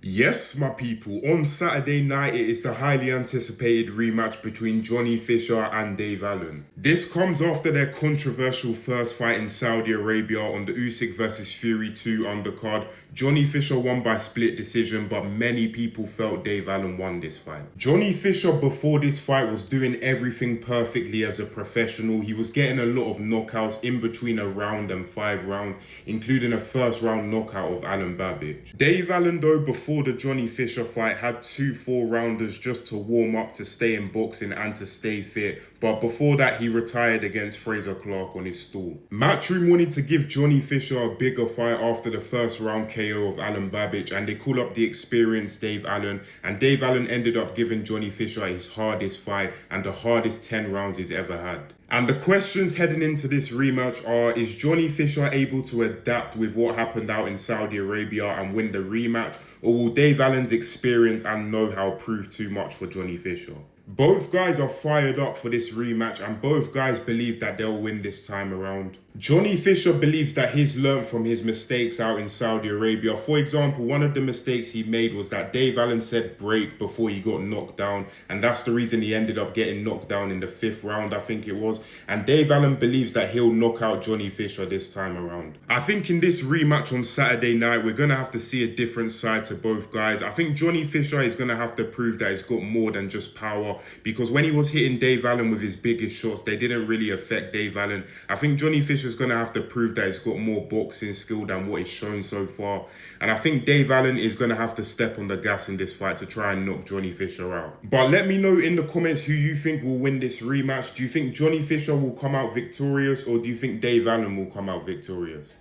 Yes, my people, on Saturday night it is the highly anticipated rematch between Johnny Fisher and Dave Allen. This comes after their controversial first fight in Saudi Arabia on the Usyk vs Fury 2 undercard. Johnny Fisher won by split decision, but many people felt Dave Allen won this fight. Johnny Fisher before this fight was doing everything perfectly as a professional. He was getting a lot of knockouts in between a round and 5 rounds, including a first round knockout of Alan Babbage. Dave Allen though, before the Johnny Fisher fight, had 2 4-rounders just to warm up, to stay in boxing and to stay fit, but before that he retired against Fraser Clark on his stall. Matchroom wanted to give Johnny Fisher a bigger fight after the first round KO of Alan Babbage, and they called up the experienced Dave Allen, and Dave Allen ended up giving Johnny Fisher his hardest fight and the hardest 10 rounds he's ever had. And the questions heading into this rematch are, is Johnny Fisher able to adapt with what happened out in Saudi Arabia and win the rematch, or will Dave Allen's experience and know-how prove too much for Johnny Fisher? Both guys are fired up for this rematch, and both guys believe that they'll win this time around. Johnny Fisher believes that he's learned from his mistakes out in Saudi Arabia. For example, one of the mistakes he made was that Dave Allen said break before he got knocked down, and that's the reason he ended up getting knocked down in the 5th round, I think it was. And Dave Allen believes that he'll knock out Johnny Fisher this time around. I think in this rematch on Saturday night, we're going to have to see a different side to both guys. I think Johnny Fisher is going to have to prove that he's got more than just power, because when he was hitting Dave Allen with his biggest shots, they didn't really affect Dave Allen. I think Johnny Fisher's going to have to prove that he's got more boxing skill than what he's shown so far. And I think Dave Allen is going to have to step on the gas in this fight to try and knock Johnny Fisher out. But let me know in the comments who you think will win this rematch. Do you think Johnny Fisher will come out victorious, or do you think Dave Allen will come out victorious?